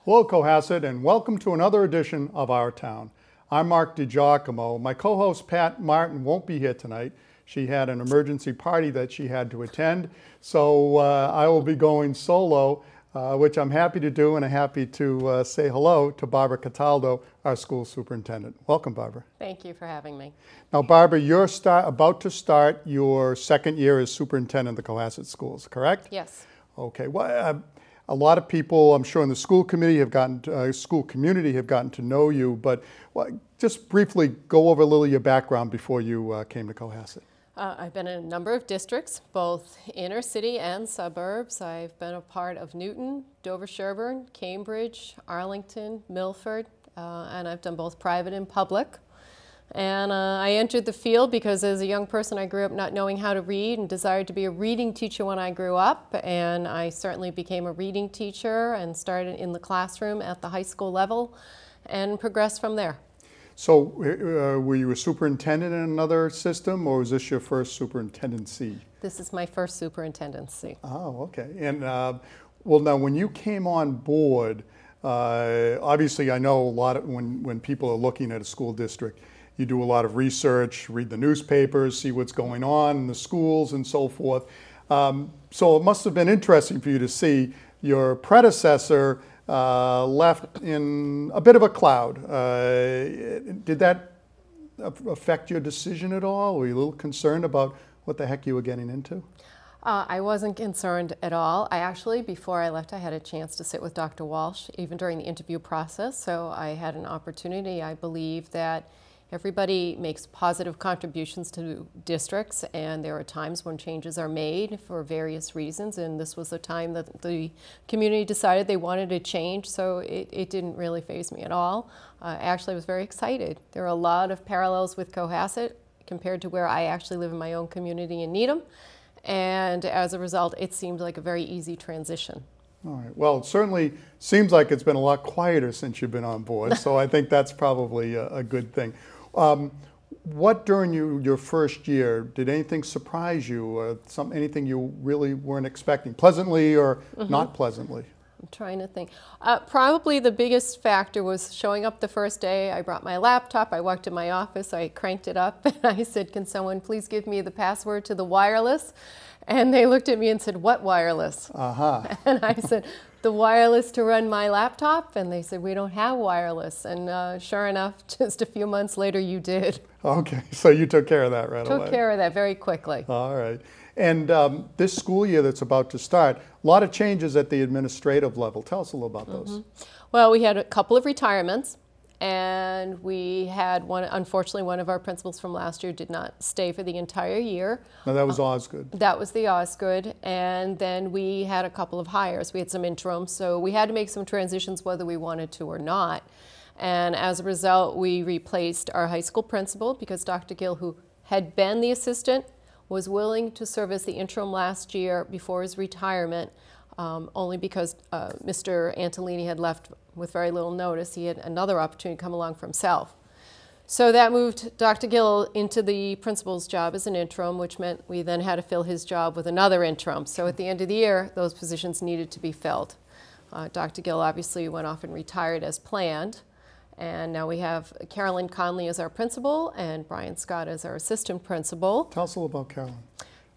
Hello, Cohasset, and welcome to another edition of Our Town. I'm Mark DeGiamoco. My co-host Pat Martin won't be here tonight. She had an emergency party that she had to attend, so I will be going solo, which I'm happy to do, and I'm happy to say hello to Barbara Cataldo, our school superintendent. Welcome, Barbara. Thank you for having me. Now, Barbara, you're about to start your second year as superintendent of the Cohasset schools, correct? Yes. Okay. Well, a lot of people, I'm sure, in the school committee have school community have gotten to know you, but just briefly go over a little of your background before you came to Cohasset. I've been in a number of districts, both inner city and suburbs. I've been a part of Newton, Dover-Sherburne, Cambridge, Arlington, Milford, and I've done both private and public. And I entered the field because as a young person I grew up not knowing how to read and desired to be a reading teacher when I grew up, and I certainly became a reading teacher and started in the classroom at the high school level and progressed from there. So were you a superintendent in another system, or was this your first superintendency? This is my first superintendency. Oh, okay. And well, now when you came on board, obviously I know a lot of when people are looking at a school district, you do a lot of research, read the newspapers, see what's going on in the schools and so forth. So it must have been interesting for you to see your predecessor left in a bit of a cloud. Did that affect your decision at all? Were you a little concerned about what the heck you were getting into? I wasn't concerned at all. I actually, before I left, I had a chance to sit with Dr. Walsh, even during the interview process. So I had an opportunity. I believe that everybody makes positive contributions to districts, and there are times when changes are made for various reasons, and this was the time that the community decided they wanted to change, so it didn't really faze me at all. Actually, I was very excited. There are a lot of parallels with Cohasset compared to where I actually live in my own community in Needham, and as a result, it seemed like a very easy transition. All right. Well, it certainly seems like it's been a lot quieter since you've been on board, so I think that's probably a good thing. What during your first year, did anything surprise you, or anything you really weren't expecting, pleasantly or not pleasantly? I'm trying to think. Probably the biggest factor was showing up the first day. I brought my laptop, I walked in my office, I cranked it up, and I said, "Can someone please give me the password to the wireless?" And they looked at me and said, "What wireless?" And I said, "The wireless to run my laptop." And they said, "We don't have wireless." And sure enough, just a few months later, you did. Okay, so you took care of that right away. Took care of that very quickly. All right. And this school year that's about to start, a lot of changes at the administrative level. Tell us a little about those. Well, we had a couple of retirements. And we had unfortunately, one of our principals from last year did not stay for the entire year. Now that was Osgood. That was the Osgood. And then we had a couple of hires. We had some interim, so we had to make some transitions whether we wanted to or not. And as a result, we replaced our high school principal because Dr. Gill, who had been the assistant, was willing to serve as the interim last year before his retirement, only because Mr. Antolini had left with very little notice. He had another opportunity to come along for himself. So that moved Dr. Gill into the principal's job as an interim, which meant we then had to fill his job with another interim. So at the end of the year, those positions needed to be filled. Dr. Gill obviously went off and retired as planned. And now we have Carolyn Conley as our principal and Brian Scott as our assistant principal. Tell us a little about Carolyn.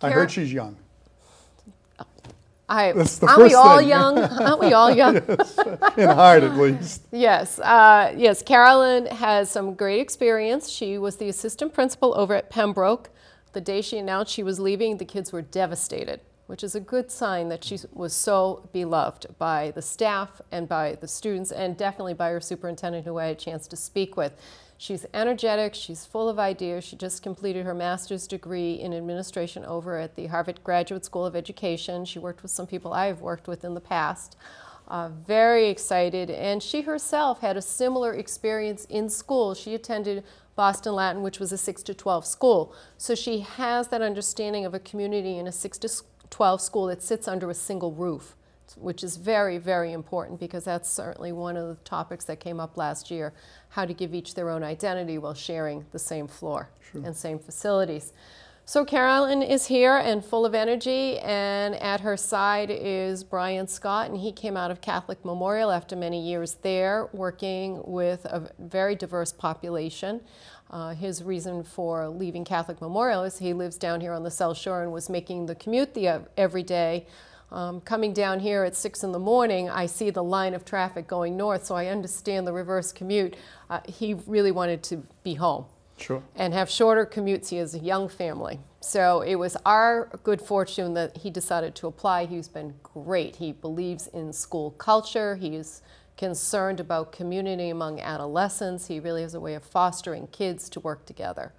I heard she's young. Aren't we all young? Aren't we all young? Yes, in heart at least. Yes. Yes, Carolyn has some great experience. She was the assistant principal over at Pembroke. The day she announced she was leaving, the kids were devastated, which is a good sign that she was so beloved by the staff and by the students, and definitely by her superintendent, who I had a chance to speak with. She's energetic, she's full of ideas. She just completed her master's degree in administration over at the Harvard Graduate School of Education. She worked with some people I've worked with in the past. Very excited, and she herself had a similar experience in school. She attended Boston Latin, which was a 6 to 12 school. So she has that understanding of a community in a 6 to 12 school that sits under a single roof, which is very, very important because that's certainly one of the topics that came up last year, how to give each their own identity while sharing the same floor and same facilities. So Carolyn is here and full of energy, and at her side is Brian Scott, and he came out of Catholic Memorial after many years there, working with a very diverse population. His reason for leaving Catholic Memorial is he lives down here on the South Shore and was making the commute every day. Coming down here at 6 in the morning, I see the line of traffic going north, so I understand the reverse commute. He really wanted to be home. Sure. And have shorter commutes. He has a young family. So it was our good fortune that he decided to apply. He's been great. He believes in school culture. He is concerned about community among adolescents. He really has a way of fostering kids to work together.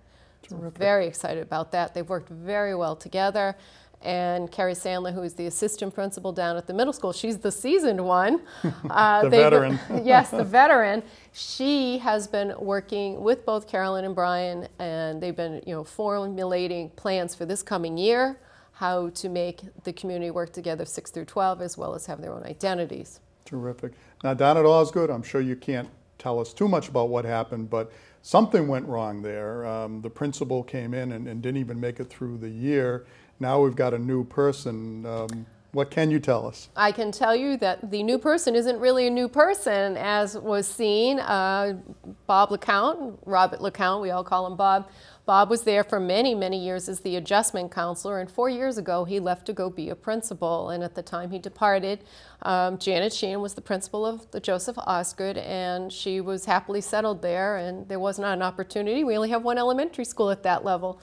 So we're very excited about that. They've worked very well together. And Carrie Sandler, who is the assistant principal down at the middle school, she's the seasoned one. The veteran. Yes, the veteran. She has been working with both Carolyn and Brian, and they've been, formulating plans for this coming year, how to make the community work together 6 through 12, as well as have their own identities. Terrific. Now, down at Osgood, I'm sure you can't tell us too much about what happened, but something went wrong there. The principal came in and didn't even make it through the year. Now we've got a new person. What can you tell us? I can tell you that the new person isn't really a new person, as was seen. Bob LeCount, Robert LeCount, we all call him Bob. Bob was there for many, many years as the adjustment counselor, and 4 years ago he left to go be a principal. And at the time he departed, Janet Sheehan was the principal of the Joseph Osgood, and she was happily settled there, and there was not an opportunity. We only have one elementary school at that level.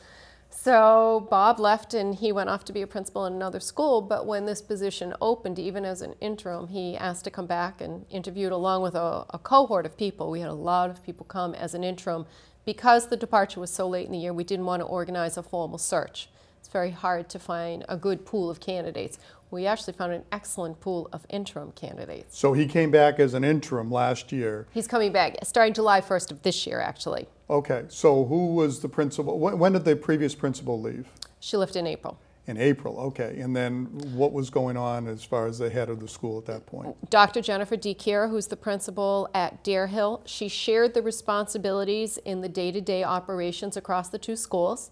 So Bob left and he went off to be a principal in another school, but when this position opened, even as an interim, he asked to come back and interviewed along with a cohort of people. We had a lot of people come as an interim. Because the departure was so late in the year, we didn't want to organize a formal search. It's very hard to find a good pool of candidates. We actually found an excellent pool of interim candidates. So he came back as an interim last year. He's coming back starting July 1st of this year, actually. Okay, so who was the principal? When did the previous principal leave? She left in April. In April, okay. And then what was going on as far as the head of the school at that point? Dr. Jennifer DeGiamoco, who's the principal at Deer Hill, she shared the responsibilities in the day-to-day operations across the two schools.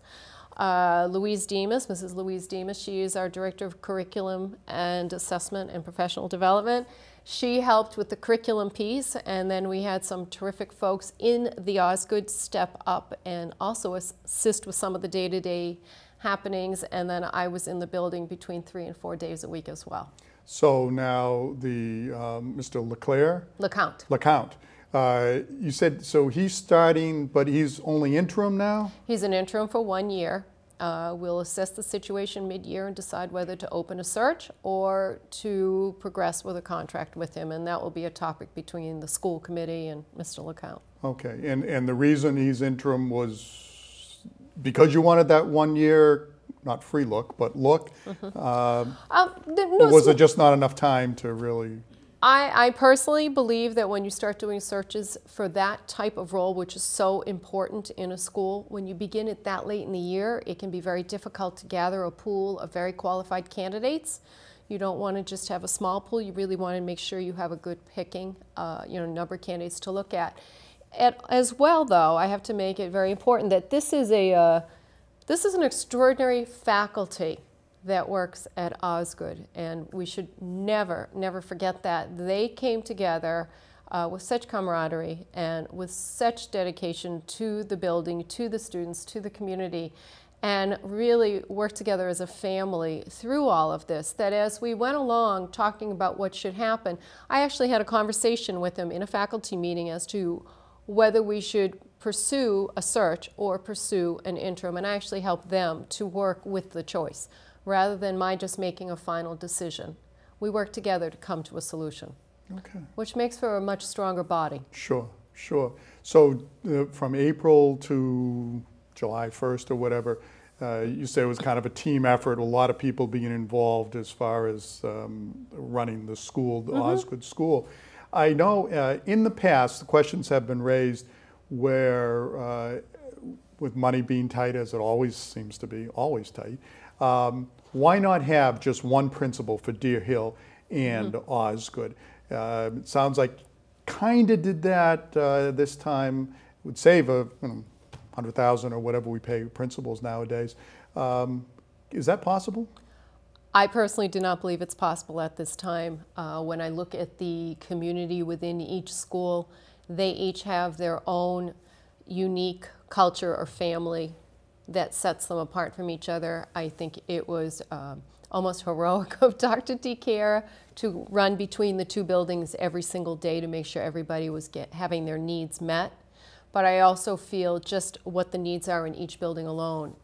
Louise Demas, Mrs. Louise Demas, she is our Director of Curriculum and Assessment and Professional Development. She helped with the curriculum piece, and then we had some terrific folks in the Osgood step up and also assist with some of the day-to-day happenings, and then I was in the building between 3 and 4 days a week as well. So now the Mr. LeCount. You said, so he's starting, but he's only interim now? He's an interim for 1 year. We'll assess the situation mid-year and decide whether to open a search or to progress with a contract with him, and that will be a topic between the school committee and Mr. LeCount. Okay, and the reason he's interim was because you wanted that 1 year, not free look, but look? Or was it just not enough time to really? I personally believe that when you start doing searches for that type of role, which is so important in a school, when you begin it that late in the year, it can be very difficult to gather a pool of very qualified candidates. You don't want to just have a small pool. You really want to make sure you have a good picking, number of candidates to look at. As well, though, I have to make it very important that this is an extraordinary faculty that works at Osgood, and we should never, never forget that. They came together with such camaraderie and with such dedication to the building, to the students, to the community, and really worked together as a family through all of this, that as we went along talking about what should happen, I actually had a conversation with them in a faculty meeting as to whether we should pursue a search or pursue an interim, and I actually helped them to work with the choice, rather than my just making a final decision. We work together to come to a solution, which makes for a much stronger body. Sure. So from April to July 1st or whatever, you say it was kind of a team effort, a lot of people being involved as far as running the school, the Osgood school. I know in the past, the questions have been raised where with money being tight, as it always seems to be, always tight, why not have just one principal for Deer Hill and Osgood? It sounds like kind of did that this time. It would save $100,000 or whatever we pay principals nowadays. Is that possible? I personally do not believe it's possible at this time. When I look at the community within each school, they each have their own unique culture or family that sets them apart from each other. I think it was almost heroic of Dr. DeGiamoco to run between the two buildings every single day to make sure everybody was having their needs met. But I also feel just what the needs are in each building alone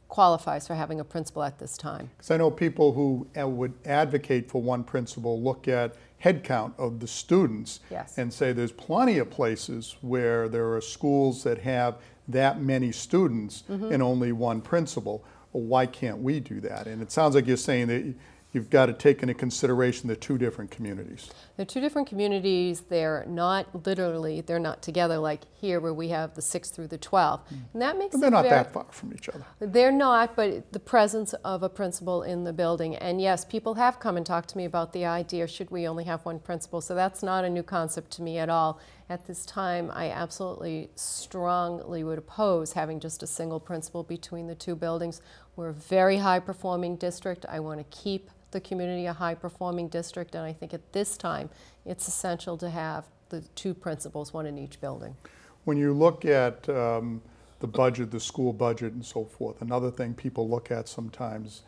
qualifies for having a principal at this time. Because I know people who would advocate for one principal look at head count of the students, yes, and say there's plenty of places where there are schools that have that many students and only one principal. Well, why can't we do that? And it sounds like you're saying that you've got to take into consideration the two different communities. They're two different communities. They're not literally, they're not together like here where we have the 6th through the 12th. And that makes But they're not that far from each other. They're not, but the presence of a principal in the building. And yes, people have come and talked to me about the idea, should we only have one principal? So that's not a new concept to me at all. At this time, I absolutely strongly would oppose having just a single principal between the two buildings. We're a very high-performing district. I want to keep the community a high-performing district, and I think at this time it's essential to have the two principals, one in each building. When you look at the budget, the school budget and so forth, another thing people look at sometimes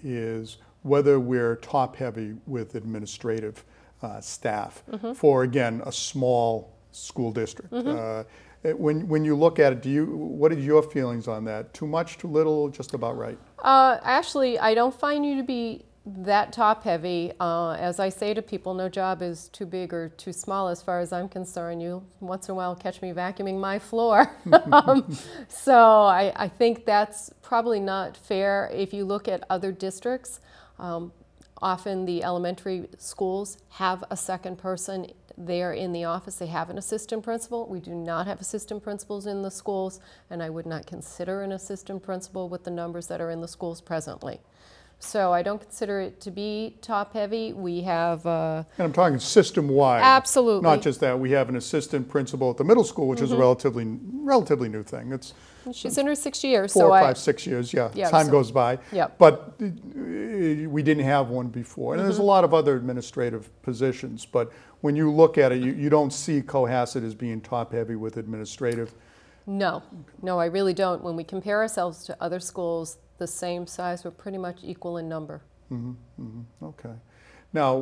is whether we're top-heavy with administrative staff for, again, a small school district. When you look at it, what are your feelings on that? Too much, too little, just about right? Actually, I don't find you to be that top-heavy. As I say to people, no job is too big or too small as far as I'm concerned. You once in a while catch me vacuuming my floor. So I think that's probably not fair. If you look at other districts, often the elementary schools have a second person there in the office. They have an assistant principal. We do not have assistant principals in the schools, and I would not consider an assistant principal with the numbers that are in the schools presently. So I don't consider it to be top-heavy. We have... and I'm talking system-wide. Absolutely. Not just that. We have an assistant principal at the middle school, which is a relatively new thing. She's in her 6th year. 4 or 5, 6 years, yeah. Time goes by. Yep. But we didn't have one before. And there's a lot of other administrative positions. But when you look at it, you don't see Cohasset as being top-heavy with administrative. No. No, I really don't. When we compare ourselves to other schools the same size, we're pretty much equal in number. Okay. Now,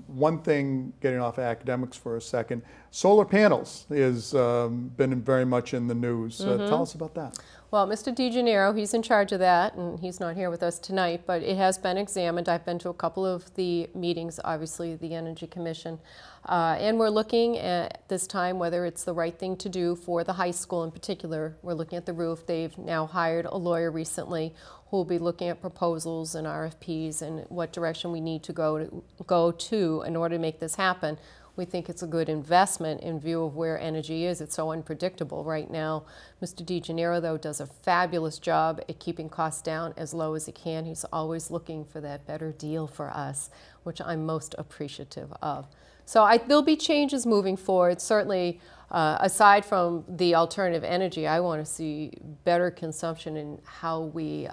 one thing, getting off academics for a second, solar panels has been very much in the news. Tell us about that. Well, Mr. DeGiamoco, he's in charge of that, and he's not here with us tonight, but it has been examined. I've been to a couple of the meetings, obviously, the Energy Commission, and we're looking at this time whether it's the right thing to do for the high school in particular. We're looking at the roof. They've now hired a lawyer recently who will be looking at proposals and RFPs and what direction we need to go to in order to make this happen. We think it's a good investment in view of where energy is. It's so unpredictable right now. Mr. DeGiamoco, though, does a fabulous job at keeping costs down as low as he can. He's always looking for that better deal for us, which I'm most appreciative of. So there'll be changes moving forward. Certainly, aside from the alternative energy, I want to see better consumption in how we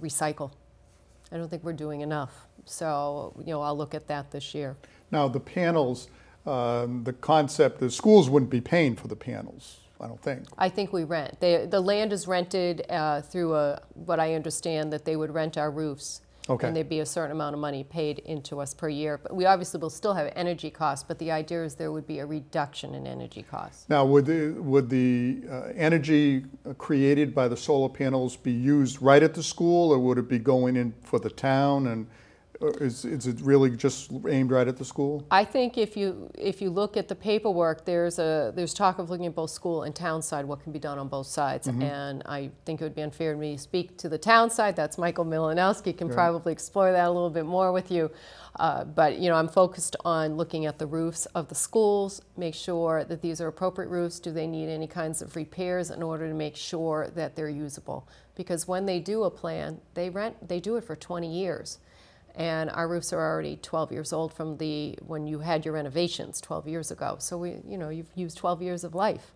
recycle. I don't think we're doing enough. So, I'll look at that this year. Now, the panels, the concept, the schools wouldn't be paying for the panels, I don't think. I think we rent. The land is rented through what I understand that they would rent our roofs. Okay. And there'd be a certain amount of money paid into us per year. But we obviously will still have energy costs, but the idea is there would be a reduction in energy costs. Now, would the energy created by the solar panels be used right at the school, or would it be going in for the town? And is it really just aimed right at the school? I think if you look at the paperwork, there's talk of looking at both school and town side, what can be done on both sides. And I think it would be unfair to me to speak to the town side. That's Michael Milanowski can probably explore that a little bit more with you. But I'm focused on looking at the roofs of the schools, make sure that these are appropriate roofs. Do they need any kinds of repairs in order to make sure that they're usable? Because when they do a plan, they do it for 20 years. And our roofs are already 12 years old from when you had your renovations 12 years ago. So you've used 12 years of life.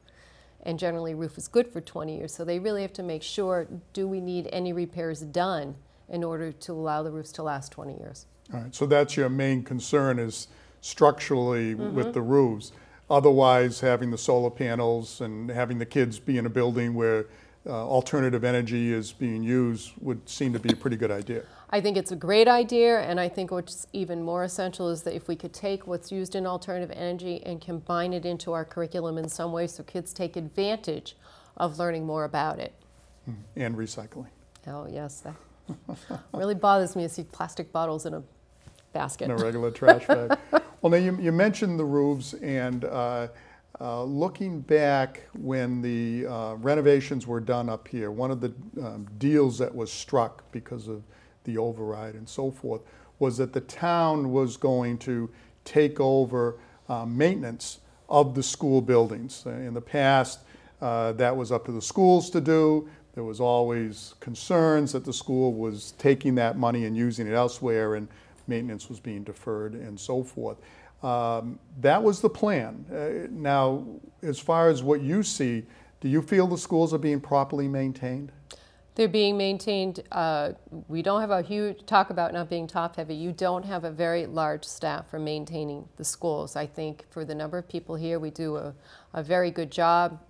and generally a roof is good for 20 years. So they really have to make sure, do we need any repairs done in order to allow the roofs to last 20 years? All right, so that's your main concern, is structurally with the roofs. Otherwise, having the solar panels and having the kids be in a building where alternative energy is being used would seem to be a pretty good idea. I think it's a great idea, and I think what's even more essential is that if we could take what's used in alternative energy and combine it into our curriculum in some way so kids take advantage of learning more about it. And recycling. Oh, yes. That really bothers me to see plastic bottles in a basket. In a regular trash bag. Well, now you mentioned the roofs, and looking back when the renovations were done up here, one of the deals that was struck because of the override and so forth was that the town was going to take over maintenance of the school buildings. In the past, that was up to the schools to do. There was always concerns that the school was taking that money and using it elsewhere, and maintenance was being deferred and so forth. That was the plan. Now, as far as what you see, do you feel the schools are being properly maintained? They're being maintained. We don't have a huge, talk about not being top heavy. You don't have a very large staff for maintaining the schools. I think for the number of people here, we do a very good job.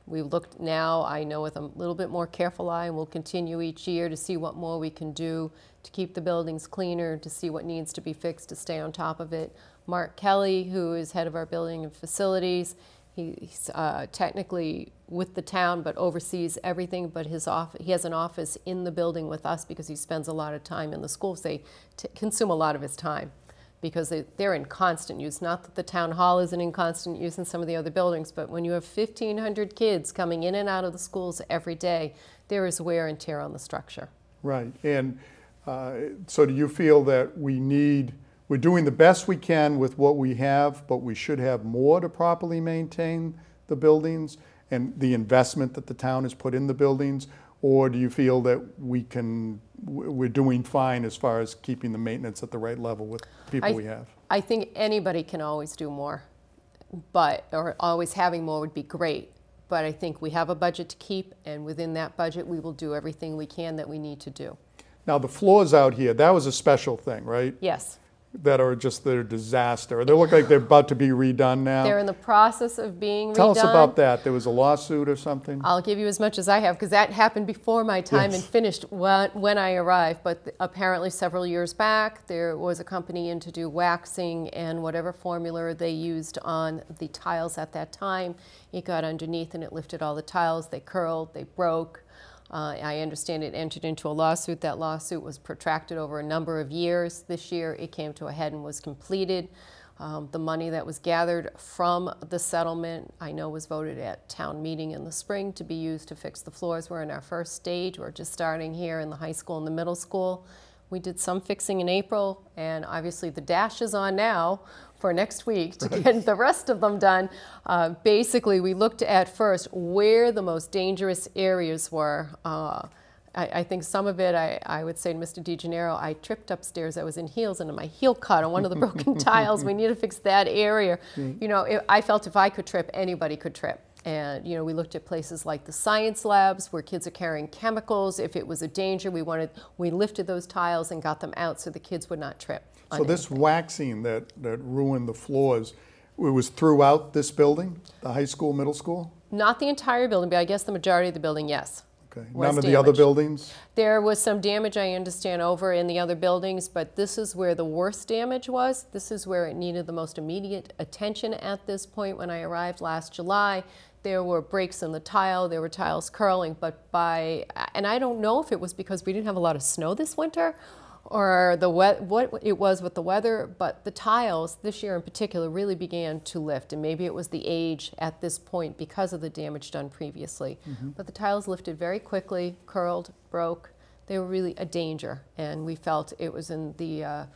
We looked now, I know, with a little bit more careful eye, and we'll continue each year to see what more we can do to keep the buildings cleaner, to see what needs to be fixed, to stay on top of it. Mark Kelly, who is head of our building and facilities, he's technically with the town but oversees everything, but he has an office in the building with us because he spends a lot of time in the schools. They consume a lot of his time because they're in constant use. Not that the town hall isn't in constant use in some of the other buildings, but when you have 1,500 kids coming in and out of the schools every day, there is wear and tear on the structure. Right, and so do you feel that we're doing the best we can with what we have, but we should have more to properly maintain the buildings and the investment that the town has put in the buildings? Or do you feel that we're doing fine as far as keeping the maintenance at the right level with people we have? I think anybody can always do more, or always having more would be great. But I think we have a budget to keep, and within that budget, we will do everything we can that we need to do. Now, the floors out here, that was a special thing, right? Yes. They're a disaster. They look like they're about to be redone now. They're in the process of being redone. Tell us about that. There was a lawsuit or something? I'll give you as much as I have, because that happened before my time and finished when I arrived. But apparently several years back, there was a company in to do waxing, and whatever formula they used on the tiles at that time, it got underneath and it lifted all the tiles. They curled, they broke. I understand it entered into a lawsuit. That lawsuit was protracted over a number of years. This year it came to a head and was completed. The money that was gathered from the settlement, I know, was voted at town meeting in the spring to be used to fix the floors. We're in our first stage. We're just starting here in the high school and the middle school. We did some fixing in April, and obviously the dash is on now for next week to get the rest of them done. Basically, we looked at first where the most dangerous areas were. I think some of it, I would say to Mr. DeGiamoco, I tripped upstairs. I was in heels and my heel caught on one of the broken tiles. We need to fix that area. You know, I felt if I could trip, anybody could trip. And, you know, we looked at places like the science labs where kids are carrying chemicals. If it was a danger, we lifted those tiles and got them out so the kids would not trip. So this waxing that ruined the floors, it was throughout this building, the high school, middle school? Not the entire building, but I guess the majority of the building, yes. Okay. None of the other buildings? There was some damage, I understand, over in the other buildings, but this is where the worst damage was. This is where it needed the most immediate attention at this point. When I arrived last July, there were breaks in the tile, there were tiles curling, and I don't know if it was because we didn't have a lot of snow this winter or what it was with the weather, but the tiles this year in particular really began to lift, and maybe it was the age at this point because of the damage done previously. But the tiles lifted very quickly, curled, broke. They were really a danger, and we felt it was in the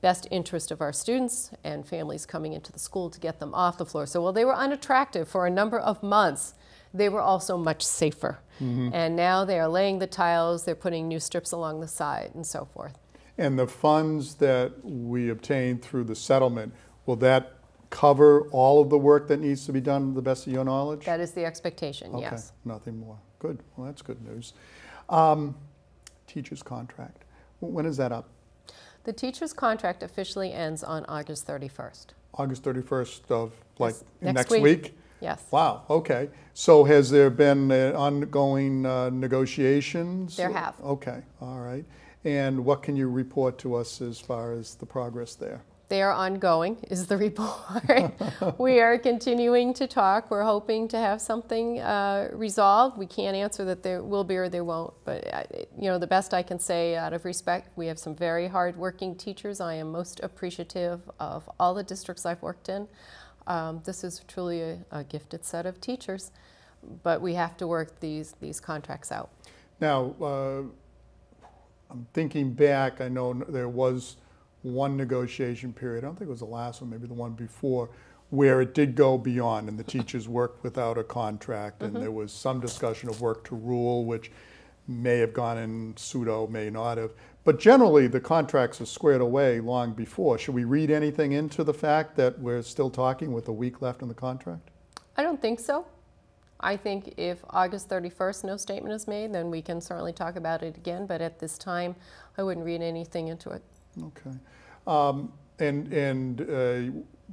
best interest of our students and families coming into the school to get them off the floor. So while they were unattractive for a number of months, they were also much safer. And now they are laying the tiles, they're putting new strips along the side and so forth. And the funds that we obtained through the settlement, will that cover all of the work that needs to be done to the best of your knowledge? That is the expectation, Okay, yes. nothing more. Good. Well, that's good news. Teacher's contract. When is that up? The teacher's contract officially ends on August 31st. August 31st of, like, Yes, next week? Yes. Wow, okay. So has there been ongoing negotiations? There have. Okay, all right. And what can you report to us as far as the progress there? They are ongoing, is the report. We are continuing to talk. We're hoping to have something resolved. We can't answer that there will be or there won't, but you know, the best I can say out of respect, we have some very hard-working teachers. I am most appreciative of all the districts I've worked in. This is truly a gifted set of teachers, but we have to work these contracts out. Now, I'm thinking back, I know there was one negotiation period, I don't think it was the last one, maybe the one before, where it did go beyond and the teachers worked without a contract, and there was some discussion of work to rule, which may have gone in pseudo, may not have. But generally, the contracts are squared away long before. Should we read anything into the fact that we're still talking with a week left in the contract? I don't think so. I think if August 31st no statement is made, then we can certainly talk about it again, but at this time, I wouldn't read anything into it. Okay.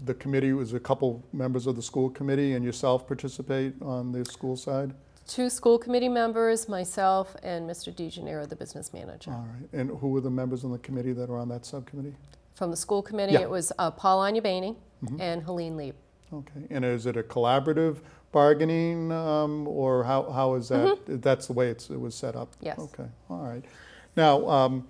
The committee was a couple members of the school committee and yourself participate on the school side? 2 school committee members, myself, and Mr. DeGiamoco, the business manager. All right. And who were the members on the committee that are on that subcommittee? From the school committee, Yeah. it was Paul Anyabany and Helene Lieb. Okay. And is it a collaborative bargaining, or how is that? That's the way it was set up? Yes. Okay. All right. Now,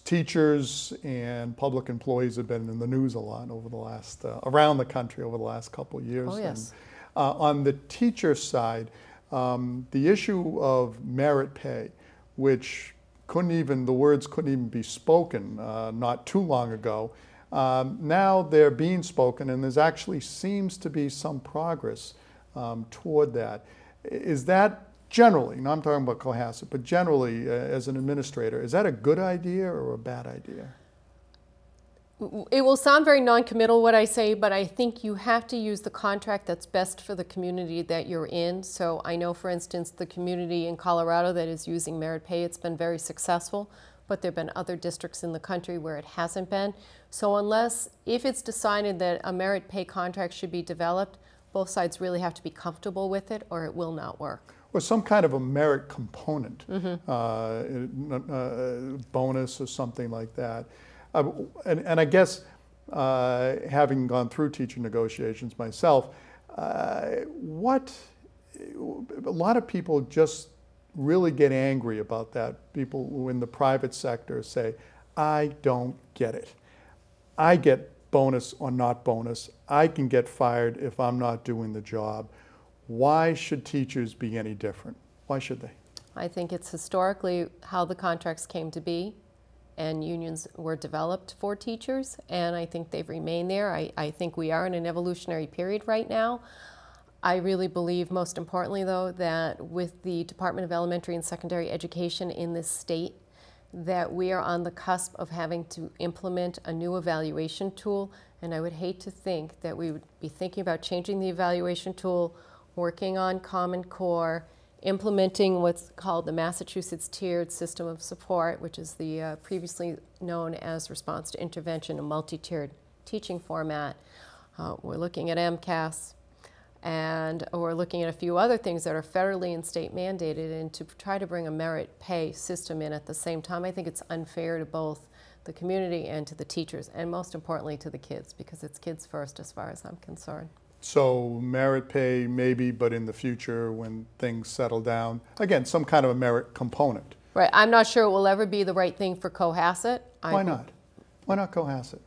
teachers and public employees have been in the news a lot over the last, around the country over the last couple of years. Oh, yes. And, on the teacher side, the issue of merit pay, which the words couldn't even be spoken not too long ago, now they're being spoken, and there's actually seems to be some progress toward that. Is that generally, and I'm talking about Cohasset, but generally as an administrator, is that a good idea or a bad idea? It will sound very non-committal what I say, but I think you have to use the contract that's best for the community that you're in. So I know, for instance, the community in Colorado that is using merit pay, it's been very successful, but there have been other districts in the country where it hasn't been. So if it's decided that a merit pay contract should be developed, both sides really have to be comfortable with it or it will not work. Or some kind of a merit component, bonus or something like that. And I guess, having gone through teacher negotiations myself, a lot of people just really get angry about that. People who in the private sector say, I don't get it. I get bonus or not bonus. I can get fired if I'm not doing the job. Why should teachers be any different? Why should they? I think it's historically how the contracts came to be, and unions were developed for teachers, and I think they've remained there. I think we are in an evolutionary period right now. I really believe, most importantly though, that with the Department of Elementary and Secondary Education in this state, that we are on the cusp of having to implement a new evaluation tool, and I would hate to think that we would be thinking about changing the evaluation tool, working on Common Core, implementing what's called the Massachusetts Tiered System of Support, which is the previously known as Response to Intervention, a multi-tiered teaching format. We're looking at MCAS, and we're looking at a few other things that are federally and state mandated, and to try to bring a merit pay system in at the same time. I think it's unfair to both the community and to the teachers, and most importantly to the kids, because it's kids first as far as I'm concerned. So merit pay maybe, but in the future when things settle down, again, some kind of a merit component. Right. I'm not sure it will ever be the right thing for Cohasset. Why not? Why not Cohasset?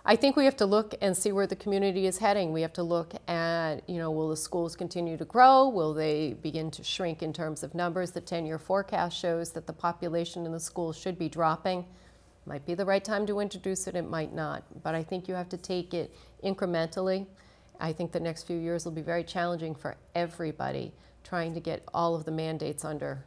I think we have to look and see where the community is heading. We have to look at, will the schools continue to grow? Will they begin to shrink in terms of numbers? The 10-year forecast shows that the population in the schools should be dropping. Might be the right time to introduce it, it might not. But I think you have to take it incrementally. I think the next few years will be very challenging for everybody trying to get all of the mandates under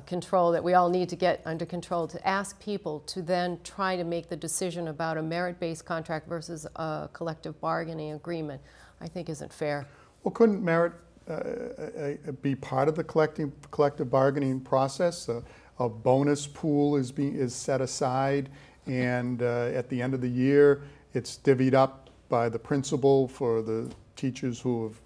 control that we all need to get under control, to ask people to then try to make the decision about a merit-based contract versus a collective bargaining agreement, I think isn't fair. Well, couldn't merit be part of the collective bargaining process? A bonus pool is set aside, and at the end of the year, it's divvied up by the principal for the teachers who have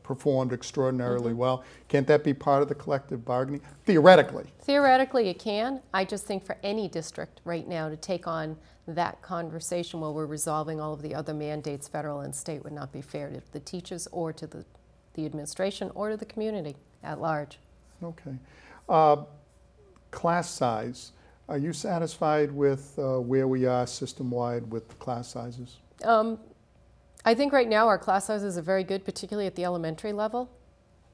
performed extraordinarily well. Can't that be part of the collective bargaining? Theoretically. Theoretically, it can. I just think for any district right now to take on that conversation while we're resolving all of the other mandates, federal and state, would not be fair to the teachers or to the administration or to the community at large. Okay. Class size. Are you satisfied with where we are system-wide with class sizes? I think right now our class sizes are very good, particularly at the elementary level.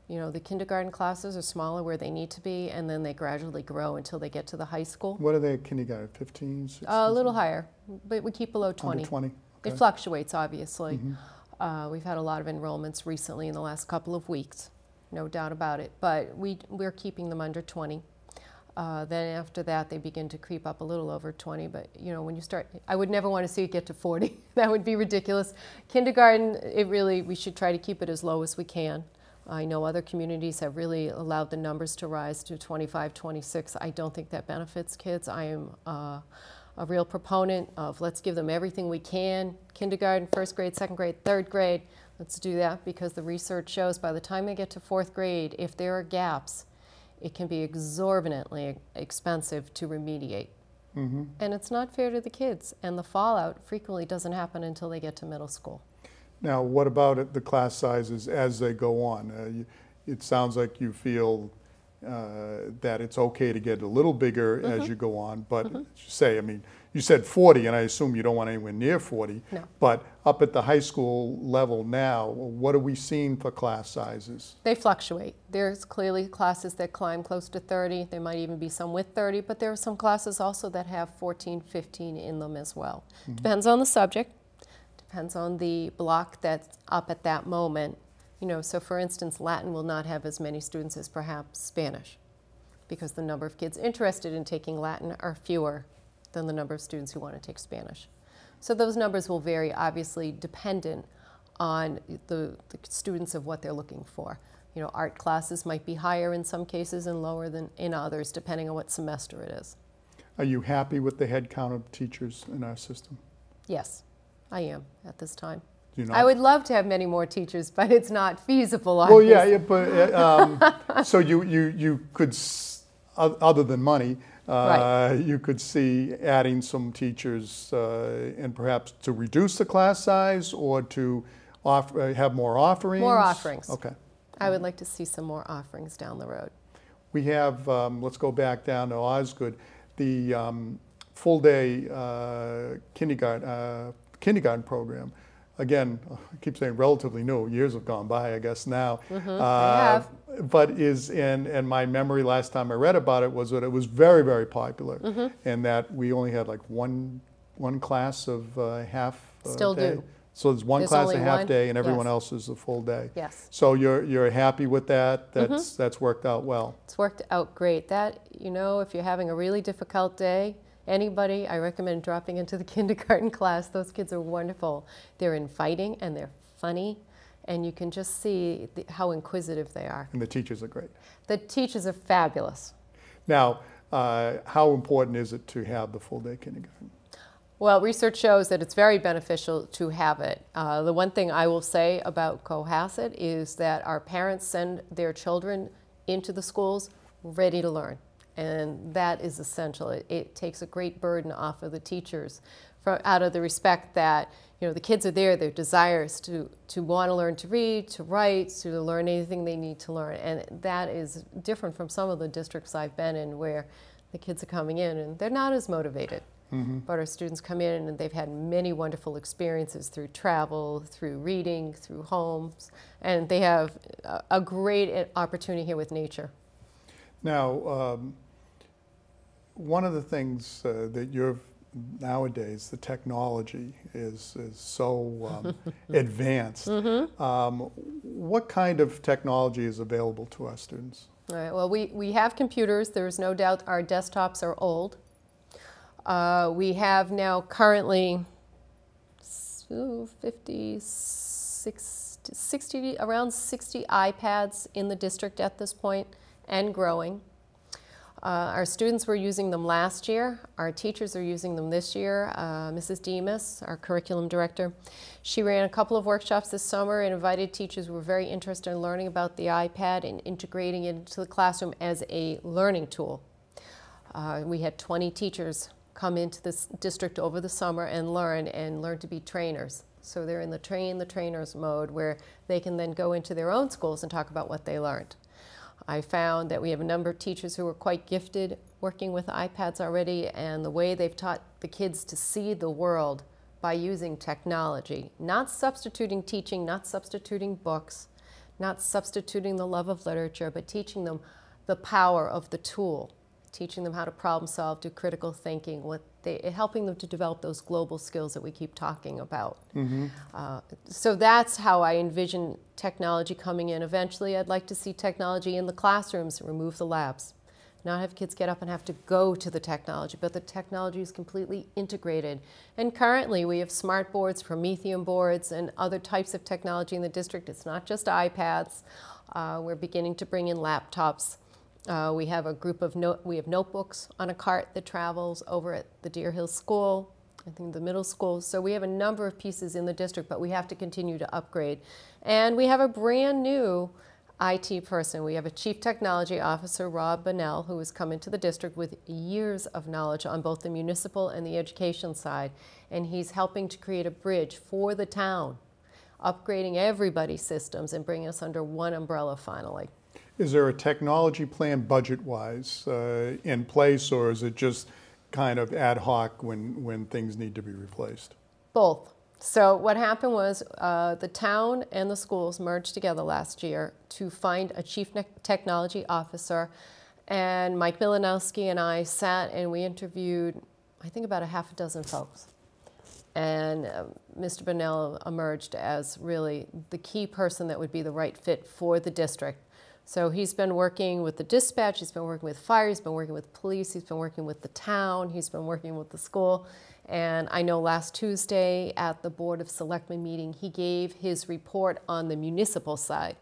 The kindergarten classes are smaller where they need to be, and then they gradually grow until they get to the high school. What are they at kindergarten, 15, 16? A little higher, but we keep below 20. Under 20? Okay. It fluctuates, obviously. We've had a lot of enrollments recently in the last couple of weeks, no doubt about it, but we're keeping them under 20. Then after that, they begin to creep up a little over 20. But when you start, I would never want to see it get to 40. That would be ridiculous. Kindergarten, we should try to keep it as low as we can. I know other communities have really allowed the numbers to rise to 25, 26. I don't think that benefits kids. I am a real proponent of let's give them everything we can. Kindergarten, first grade, second grade, third grade. Let's do that, because the research shows by the time they get to fourth grade, if there are gaps, it can be exorbitantly expensive to remediate. And it's not fair to the kids. And the fallout frequently doesn't happen until they get to middle school. Now, what about the class sizes as they go on? It sounds like you feel that it's okay to get a little bigger as you go on, but you said 40, and I assume you don't want anywhere near 40. No. But up at the high school level now, what are we seeing for class sizes? They fluctuate. There's clearly classes that climb close to 30. There might even be some with 30, but there are some classes also that have 14, 15 in them as well. Depends on the subject, depends on the block that's up at that moment. So for instance, Latin will not have as many students as perhaps Spanish, because the number of kids interested in taking Latin are fewer than the number of students who want to take Spanish. So those numbers will vary, obviously dependent on the students of what they're looking for. Art classes might be higher in some cases and lower than in others, depending on what semester it is. Are you happy with the head count of teachers in our system? Yes, I am at this time. I would love to have many more teachers, but it's not feasible. Obviously. Well, yeah, but so you could, other than money, right. You could see adding some teachers and perhaps to reduce the class size or to have more offerings? More offerings. Okay. I would like to see some more offerings down the road. We have, let's go back down to Osgood, the full-day kindergarten program. Again, I keep saying relatively new, years have gone by, I guess now. They have. But and my memory last time I read about it was that it was very, very popular, and that we only had like one class of half Still day. do. So there's one class a half day, and everyone Yes. else is a full day. Yes. So you're happy with that? That's worked out well. It's worked out great. That, if you're having a really difficult day, anybody, I recommend dropping into the kindergarten class. Those kids are wonderful. They're inviting and they're funny, and you can just see how inquisitive they are. And the teachers are great. The teachers are fabulous. Now, how important is it to have the full day kindergarten? Well, research shows that it's very beneficial to have it. The one thing I will say about Cohasset is that our parents send their children into the schools ready to learn. And that is essential. It takes a great burden off of the teachers out of the respect that the kids are there, their desires to want to learn to read, to write, to learn anything they need to learn. And that is different from some of the districts I've been in where the kids are coming in and they're not as motivated. But our students come in and they've had many wonderful experiences through travel, through reading, through homes, and they have a great opportunity here with nature. Now, one of the things that you've nowadays the technology is so advanced. What kind of technology is available to our students? All right, well, we have computers. There's no doubt our desktops are old. We have now currently 50, 60, around 60 iPads in the district at this point, and growing. Our students were using them last year. Our teachers are using them this year. Mrs. Demas, our curriculum director, she ran a couple of workshops this summer and invited teachers who were very interested in learning about the iPad and integrating it into the classroom as a learning tool. We had 20 teachers come into this district over the summer and learn to be trainers. So they're in the train the trainers mode, where they can then go into their own schools and talk about what they learned. I found that we have a number of teachers who are quite gifted working with iPads already, and the way they've taught the kids to see the world by using technology, not substituting teaching, not substituting books, not substituting the love of literature, but teaching them the power of the tool, teaching them how to problem solve, do critical thinking, helping them to develop those global skills that we keep talking about. So that's how I envision technology coming in. Eventually, I'd like to see technology in the classrooms, remove the labs, not have kids get up and have to go to the technology, but the technology is completely integrated. And currently, we have smart boards, Promethean boards, and other types of technology in the district. It's not just iPads. We're beginning to bring in laptops. We have a group of notebooks on a cart that travels over at the Deer Hill School, I think the middle school. So we have a number of pieces in the district, but we have to continue to upgrade. And we have a brand new IT person. We have a Chief Technology Officer, Rob Bonnell, who has come into the district with years of knowledge on both the municipal and the education side. And he's helping to create a bridge for the town, upgrading everybody's systems and bringing us under one umbrella finally. Is there a technology plan budget-wise in place, or is it just kind of ad hoc when things need to be replaced? Both. So what happened was the town and the schools merged together last year to find a chief technology officer, and Mike Milanowski and I sat and we interviewed, I think, about a half a dozen folks. And Mr. Bonnell emerged as really the key person that would be the right fit for the district. So he's been working with the dispatch, he's been working with fire, he's been working with police, he's been working with the town, he's been working with the school. And I know last Tuesday at the Board of Selectmen meeting, he gave his report on the municipal side.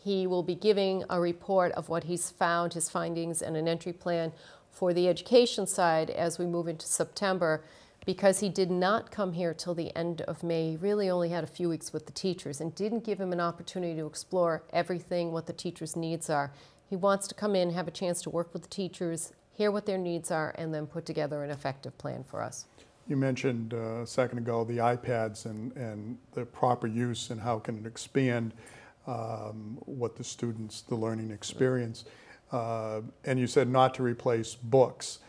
He will be giving a report of what he's found, his findings, and an entry plan for the education side as we move into September. Because he did not come here till the end of May, he really only had a few weeks with the teachers and didn't give him an opportunity to explore everything, what the teachers' needs are. He wants to come in, have a chance to work with the teachers, hear what their needs are, and then put together an effective plan for us. You mentioned a second ago the iPads and the proper use and how can it expand what the learning experience. And you said not to replace books.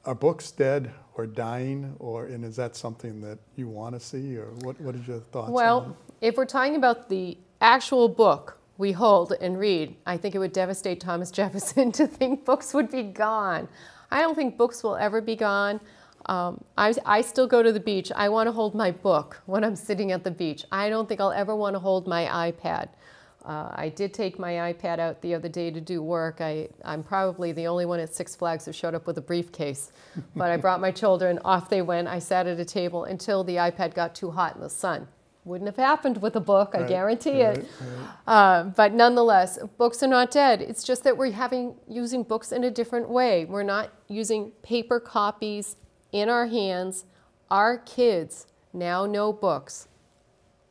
Are books dead or dying, and is that something that you want to see, or what is your thoughts on that? Well, if we're talking about the actual book we hold and read, I think it would devastate Thomas Jefferson to think books would be gone. I don't think books will ever be gone. I still go to the beach. I want to hold my book when I'm sitting at the beach. I don't think I'll ever want to hold my iPad. I did take my iPad out the other day to do work. I'm probably the only one at Six Flags who showed up with a briefcase. But I brought my children, off they went. I sat at a table until the iPad got too hot in the sun. Wouldn't have happened with a book, I guarantee it. But nonetheless, books are not dead. It's just that we're using books in a different way. We're not using paper copies in our hands. Our kids now know books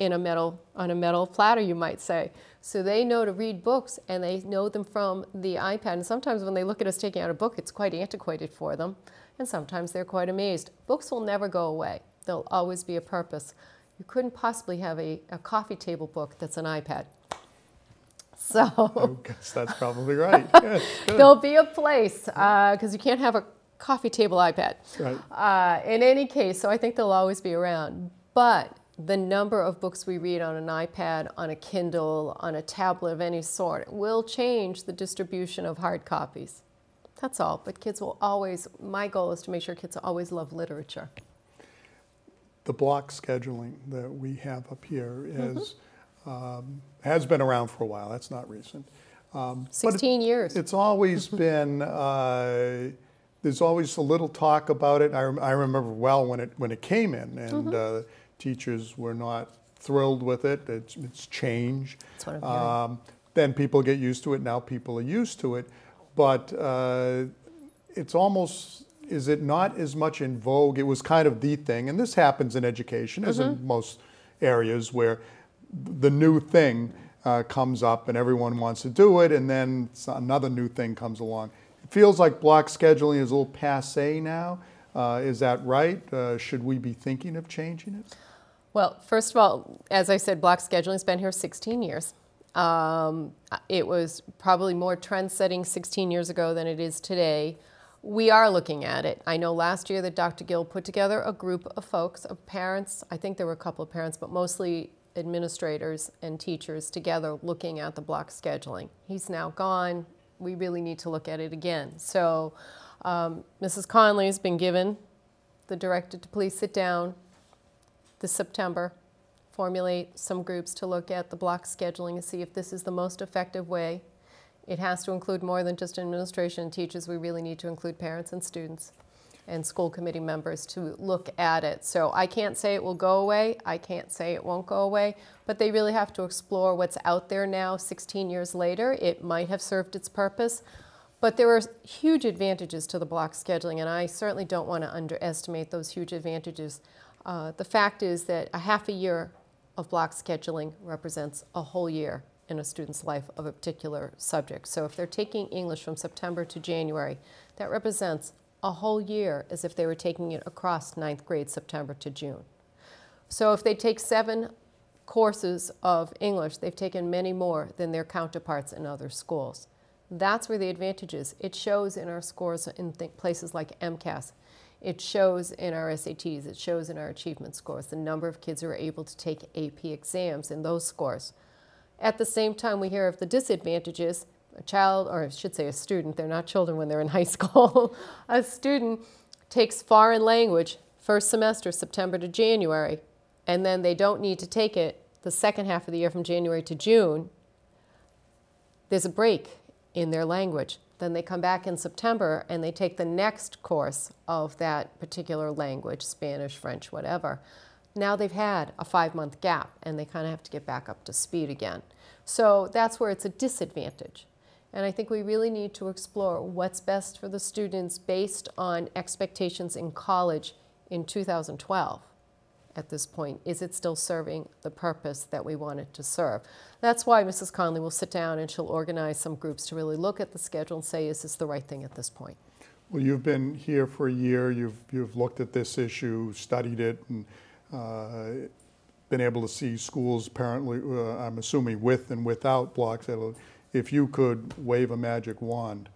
on a metal platter, you might say. So they know to read books, and they know them from the iPad. And sometimes when they look at us taking out a book, it's quite antiquated for them. And sometimes they're quite amazed. Books will never go away. There'll always be a purpose. You couldn't possibly have a coffee table book that's an iPad. So I guess that's probably right. Yes, there'll be a place, because you can't have a coffee table iPad. Right. In any case, so I think they'll always be around. But the number of books we read on an iPad, on a Kindle, on a tablet of any sort will change the distribution of hard copies. That's all. But kids will always, my goal is to make sure kids always love literature. The block scheduling that we have up here is, has been around for a while. That's not recent. 16 years. It's always been, there's always a little talk about it. I remember well when it came in, and teachers were not thrilled with it. It's change. That's what I'm hearing. Then people get used to it. Now people are used to it. But it's almost, is it not as much in vogue? It was kind of the thing. And this happens in education, as in most areas, where the new thing comes up and everyone wants to do it, and then another new thing comes along. It feels like block scheduling is a little passé now. Is that right? Should we be thinking of changing it? Well, first of all, as I said, block scheduling has been here 16 years. It was probably more trend-setting 16 years ago than it is today. We are looking at it. I know last year that Dr. Gill put together a group of folks, of parents. I think there were a couple of parents, but mostly administrators and teachers together looking at the block scheduling. He's now gone. We really need to look at it again. So Mrs. Conley has been given the directive to please sit down this September, formulate some groups to look at the block scheduling and see if this is the most effective way. It has to include more than just administration and teachers. We really need to include parents and students and school committee members to look at it. So I can't say it will go away. I can't say it won't go away. But they really have to explore what's out there now 16 years later. It might have served its purpose. But there are huge advantages to the block scheduling, and I certainly don't want to underestimate those huge advantages. The fact is that a half a year of block scheduling represents a whole year in a student's life of a particular subject. So if they're taking English from September to January, that represents a whole year as if they were taking it across 9th grade, September to June. So if they take 7 courses of English, they've taken many more than their counterparts in other schools. That's where the advantage is. It shows in our scores in places like MCAS. It shows in our SATs. It shows in our achievement scores, the number of kids who are able to take AP exams in those scores. At the same time, we hear of the disadvantages. A child, or I should say a student, they're not children when they're in high school, a student takes foreign language first semester, September to January, and then they don't need to take it the second half of the year from January to June. There's a break in their language. Then they come back in September and they take the next course of that particular language, Spanish, French, whatever. Now they've had a 5-month gap and they kind of have to get back up to speed again. So that's where it's a disadvantage. And I think we really need to explore what's best for the students based on expectations in college in 2012 at this point. Is it still serving the purpose that we want it to serve? That's why Mrs. Conley will sit down and she'll organize some groups to really look at the schedule and say, is this the right thing at this point? Well, you've been here for a year. You've looked at this issue, studied it, and been able to see schools apparently, I'm assuming with and without block scheduling. If you could wave a magic wand,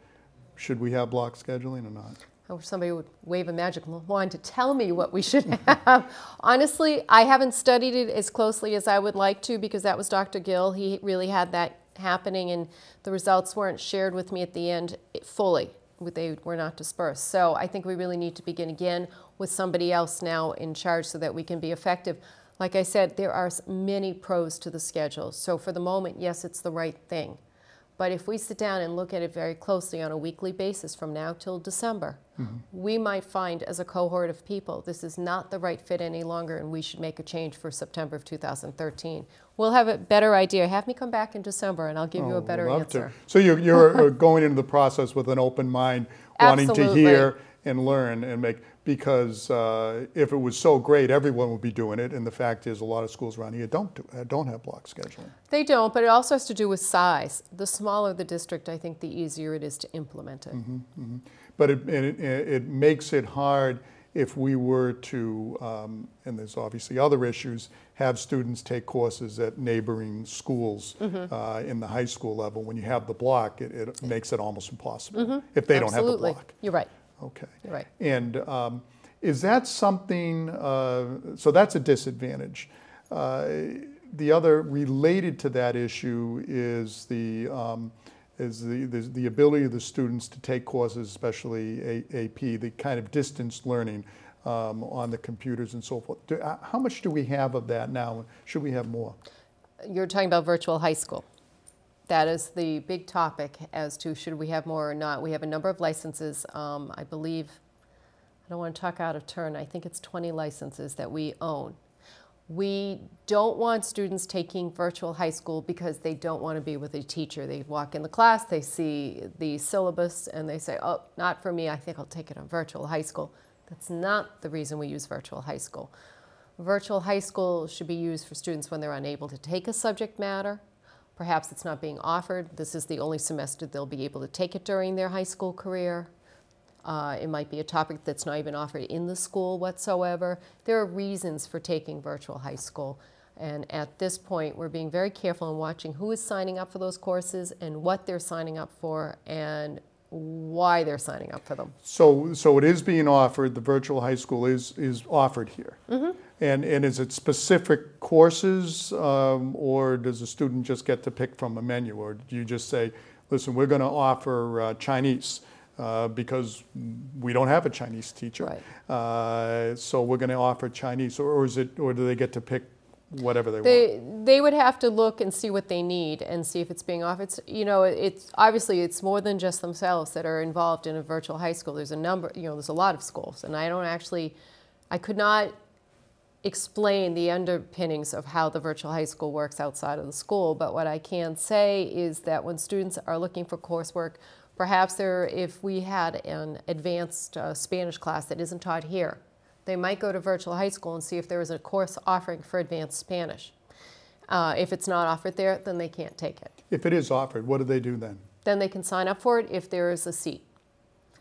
should we have block scheduling or not? I wish somebody would wave a magic wand to tell me what we should have. Honestly, I haven't studied it as closely as I would like to because that was Dr. Gill. He really had that happening and the results weren't shared with me at the end fully. They were not dispersed. So I think we really need to begin again with somebody else now in charge so that we can be effective. Like I said, there are many pros to the schedule. So for the moment, yes, it's the right thing. But if we sit down and look at it very closely on a weekly basis from now till December, we might find as a cohort of people, this is not the right fit any longer and we should make a change for September of 2013. We'll have a better idea. Have me come back in December and I'll give you a better answer. So you're going into the process with an open mind, wanting to hear and learn and make, because if it was so great, everyone would be doing it. And the fact is a lot of schools around here don't have block scheduling. They don't, but it also has to do with size. The smaller the district, I think the easier it is to implement it. But it makes it hard if we were to, and there's obviously other issues, have students take courses at neighboring schools in the high school level. When you have the block, it makes it almost impossible if they don't have the block. You're right. Okay. You're right. And is that something, so that's a disadvantage. The other related to that issue is the is the ability of the students to take courses, especially AP, the kind of distance learning on the computers and so forth. How much do we have of that now? Should we have more? You're talking about virtual high school. That is the big topic as to should we have more or not. We have a number of licenses. I believe, I don't want to talk out of turn, I think it's 20 licenses that we own. We don't want students taking virtual high school because they don't want to be with a teacher. They walk in the class, they see the syllabus, and they say, oh, not for me, I think I'll take it on virtual high school. That's not the reason we use virtual high school. Virtual high school should be used for students when they're unable to take a subject matter. Perhaps it's not being offered. This is the only semester they'll be able to take it during their high school career. It might be a topic that's not even offered in the school whatsoever. There are reasons for taking virtual high school. And at this point, we're being very careful in watching who is signing up for those courses and what they're signing up for and why they're signing up for them. So it is being offered, the virtual high school is offered here. Mm-hmm. And is it specific courses or does a student just get to pick from a menu? Or do you just say, listen, we're going to offer Chinese because we don't have a Chinese teacher. Right. So we're going to offer Chinese, or do they get to pick whatever they want? They would have to look and see what they need and see if it's being offered. It's obviously it's more than just themselves that are involved in a virtual high school. There's a number, there's a lot of schools, and I could not explain the underpinnings of how the virtual high school works outside of the school, but what I can say is that when students are looking for coursework, perhaps if we had an advanced Spanish class that isn't taught here, they might go to virtual high school and see if there is a course offering for advanced Spanish. If it's not offered there, then they can't take it. If it is offered, what do they do then? Then they can sign up for it if there is a seat.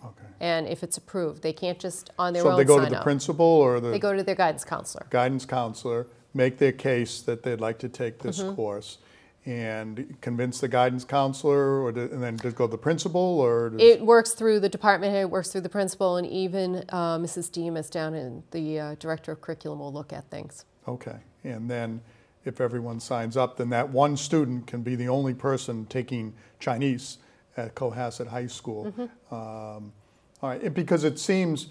Okay. And if it's approved. They can't just on their own sign up. So they go to the principal or they go to their guidance counselor. Guidance counselor, make their case that they'd like to take this course, and convince the guidance counselor, and then does it go to the principal, or it works through the department head, it works through the principal, and even Mrs. Demas down in the director of curriculum will look at things. Okay, and then if everyone signs up, then that one student can be the only person taking Chinese at Cohasset High School. All right, because it seems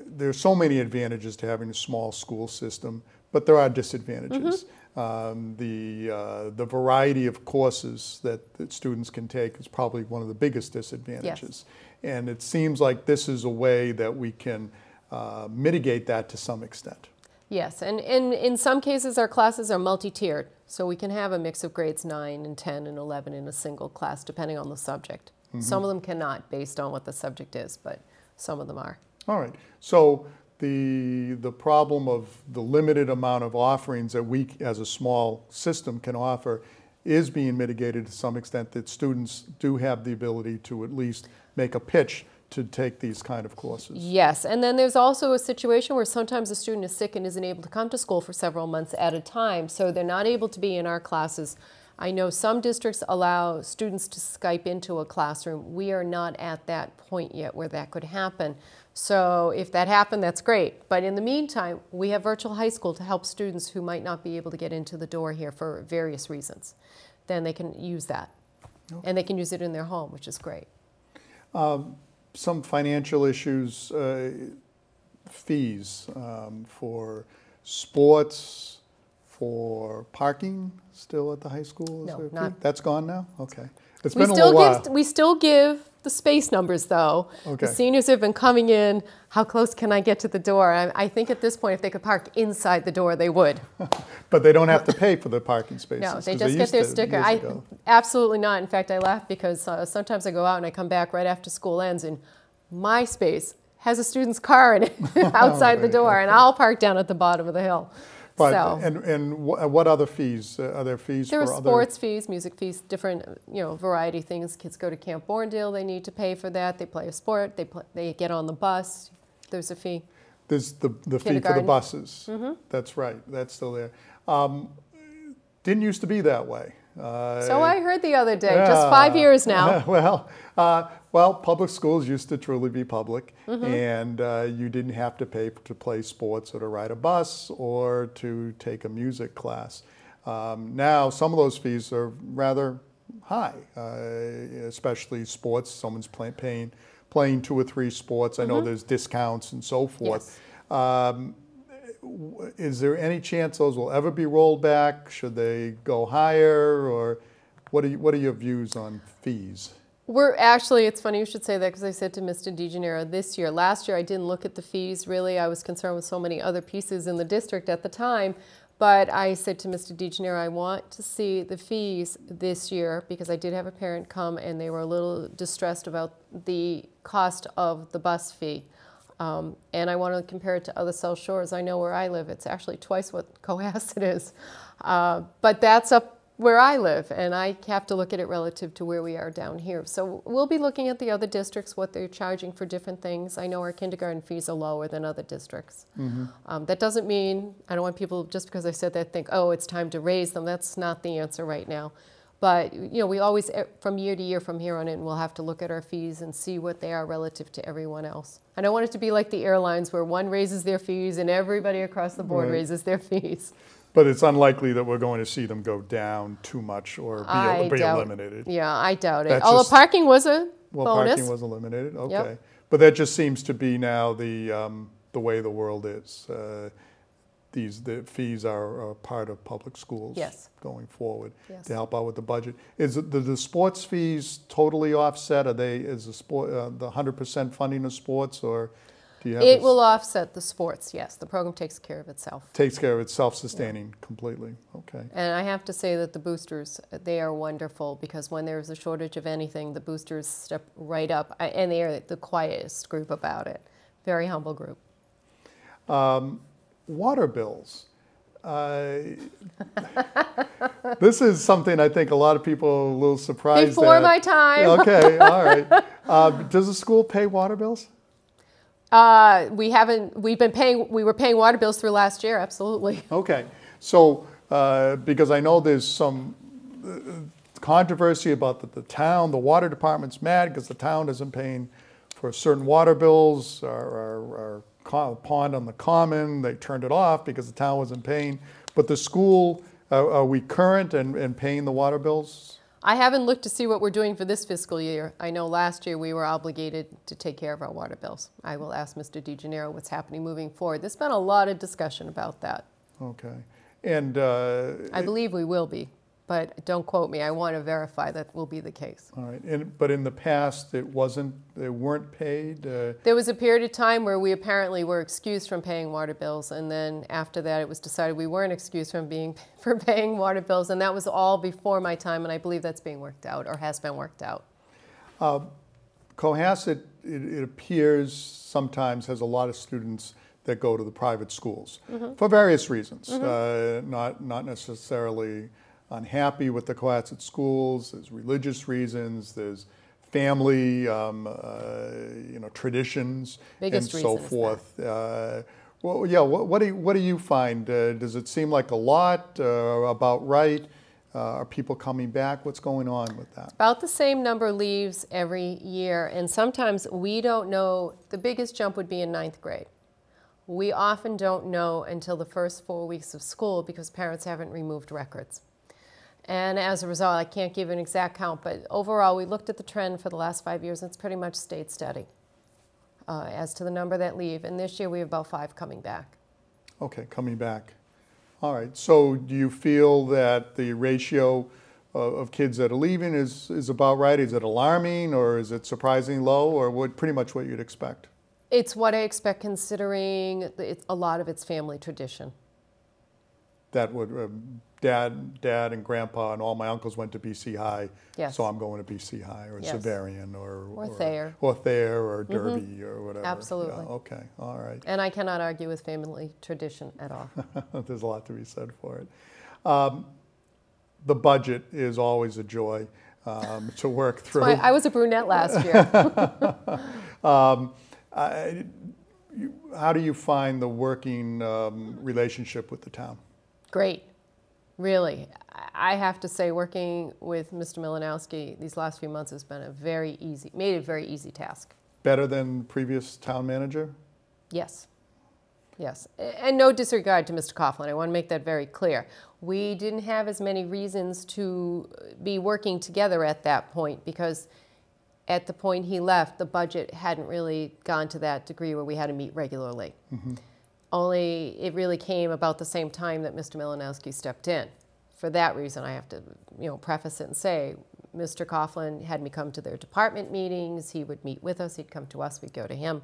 there's so many advantages to having a small school system, but there are disadvantages. The variety of courses that students can take is probably one of the biggest disadvantages. Yes. And it seems like this is a way that we can mitigate that to some extent. Yes, and in some cases our classes are multi-tiered, so we can have a mix of grades 9 and 10 and 11 in a single class depending on the subject. Some of them cannot based on what the subject is, but some of them are. All right, so the problem of the limited amount of offerings that we as a small system can offer is being mitigated to some extent, that students do have the ability to at least make a pitch to take these kind of courses. Yes, and then there's also a situation where sometimes a student is sick and isn't able to come to school for several months at a time, so they're not able to be in our classes. I know some districts allow students to Skype into a classroom. We are not at that point yet where that could happen. So if that happened, that's great. But in the meantime, we have virtual high school to help students who might not be able to get into the door here for various reasons. Then they can use that. Okay. And they can use it in their home, which is great. Some financial issues, fees for sports, for parking still at the high school? No, not. That's gone now? Okay. It's been a little while. We still give the space numbers, though. Okay. The seniors have been coming in. How close can I get to the door? I think at this point, if they could park inside the door, they would. But they don't have to pay for the parking spaces. No, they just get their sticker. Absolutely not. In fact, I laugh because sometimes I go out and I come back right after school ends, and my space has a student's car in it outside the door, and I'll park down at the bottom of the hill. But, so, and what other fees? Are there fees for other? There are sports fees, music fees, different, variety of things. Kids go to Camp Borndale, they need to pay for that. They play a sport, they get on the bus, there's a fee. There's the fee for the buses. That's right, that's still there. Didn't used to be that way. So I heard the other day, just 5 years now. Well, public schools used to truly be public, and you didn't have to pay to play sports or to ride a bus or to take a music class. Now, some of those fees are rather high, especially sports. Someone's playing 2 or 3 sports. I know there's discounts and so forth. Yes. Is there any chance those will ever be rolled back? Should they go higher, or what are your views on fees? We're actually, it's funny you should say that, because I said to Mr. DeGiamoco this year. Last year I didn't look at the fees really. I was concerned with so many other pieces in the district at the time. But I said to Mr. DeGiamoco, I want to see the fees this year, because I did have a parent come and they were a little distressed about the cost of the bus fee. And I want to compare it to other South Shores. I know where I live, it's actually twice what Cohasset is. But that's up where I live, and I have to look at it relative to where we are down here. So we'll be looking at the other districts, what they're charging for different things. I know our kindergarten fees are lower than other districts. That doesn't mean, I don't want people, just because I said that, think, oh, it's time to raise them. That's not the answer right now. But, you know, we always, from year to year, from here on in, we'll have to look at our fees and see what they are relative to everyone else. I don't want it to be like the airlines, where one raises their fees and everybody across the board raises their fees. But it's unlikely that we're going to see them go down too much or be eliminated. Yeah, I doubt it. That's Although just, parking was a bonus. Parking was eliminated, okay. Yep. But that just seems to be now the way the world is. The fees are part of public schools going forward to help out with the budget. Is the sports fees totally offset? Is the 100% funding of sports, or do you have? It will offset the sports. Yes, the program takes care of itself. Takes care of its self-sustaining completely. Okay. And I have to say that the boosters, they are wonderful, because when there's a shortage of anything, the boosters step right up, and they are the quietest group about it. Very humble group. Water bills. This is something I think a lot of people are a little surprised Before at. my time. Okay, all right. Does the school pay water bills? We were paying water bills through last year, absolutely. Okay, so because I know there's some controversy about the town, the water department's mad because the town isn't paying for certain water bills. Our pond on the common, they turned it off because the town wasn't paying. But the school, are we current and paying the water bills? I haven't looked to see what we're doing for this fiscal year. I know last year we were obligated to take care of our water bills. I will ask Mr. DeGiamoco what's happening moving forward. There's been a lot of discussion about that. Okay. And I believe we will be, but don't quote me. I want to verify that will be the case. All right. But in the past, they weren't paid? There was a period of time where we apparently were excused from paying water bills, and then after that it was decided we weren't excused from paying water bills, and that was all before my time, and I believe that's being worked out, or has been worked out. Cohasset, it appears, sometimes has a lot of students that go to the private schools for various reasons. Not necessarily unhappy with the Cohasset schools. There's religious reasons. There's family, traditions, and so forth. Well, yeah. What do you find? Does it seem like a lot? About right? Are people coming back? What's going on with that? About the same number leaves every year, and sometimes we don't know. The biggest jump would be in 9th grade. We often don't know until the first 4 weeks of school because parents haven't removed records. And as a result, I can't give an exact count, but overall, we looked at the trend for the last 5 years, and it's pretty much stayed steady as to the number that leave. And this year, we have about 5 coming back. Okay, coming back. All right. So do you feel that the ratio of kids that are leaving is about right? Is it alarming, or is it surprisingly low, or pretty much what you'd expect? It's what I expect, considering a lot of it's family tradition. That would, Dad and Grandpa and all my uncles went to BC High, so I'm going to BC High, or Xaverian, or Thayer. Or Thayer, or Derby, or whatever. Absolutely. Yeah, okay, all right. And I cannot argue with family tradition at all. There's a lot to be said for it. The budget is always a joy to work through. I was a brunette last year. How do you find the working relationship with the town? Great, really. I have to say, working with Mr. Milanowski these last few months has been made it a very easy task. Better than previous town manager? Yes. Yes, and no disregard to Mr. Coughlin. I want to make that very clear. We didn't have as many reasons to be working together at that point because at the point he left, the budget hadn't really gone to that degree where we had to meet regularly. Only it really came about the same time that Mr. Milanowski stepped in. For that reason, I have to, preface it and say, Mr. Coughlin had me come to their department meetings. He would meet with us. He'd come to us. We'd go to him.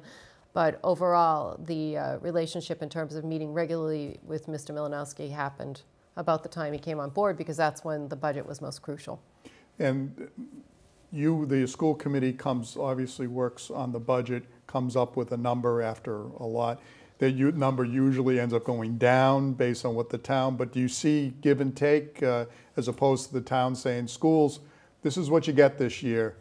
But overall, the relationship in terms of meeting regularly with Mr. Milanowski happened about the time he came on board because that's when the budget was most crucial. And you, the school committee, obviously works on the budget, comes up with a number after a lot. That number usually ends up going down based on what the town, but do you see give and take as opposed to the town saying, schools, this is what you get this year,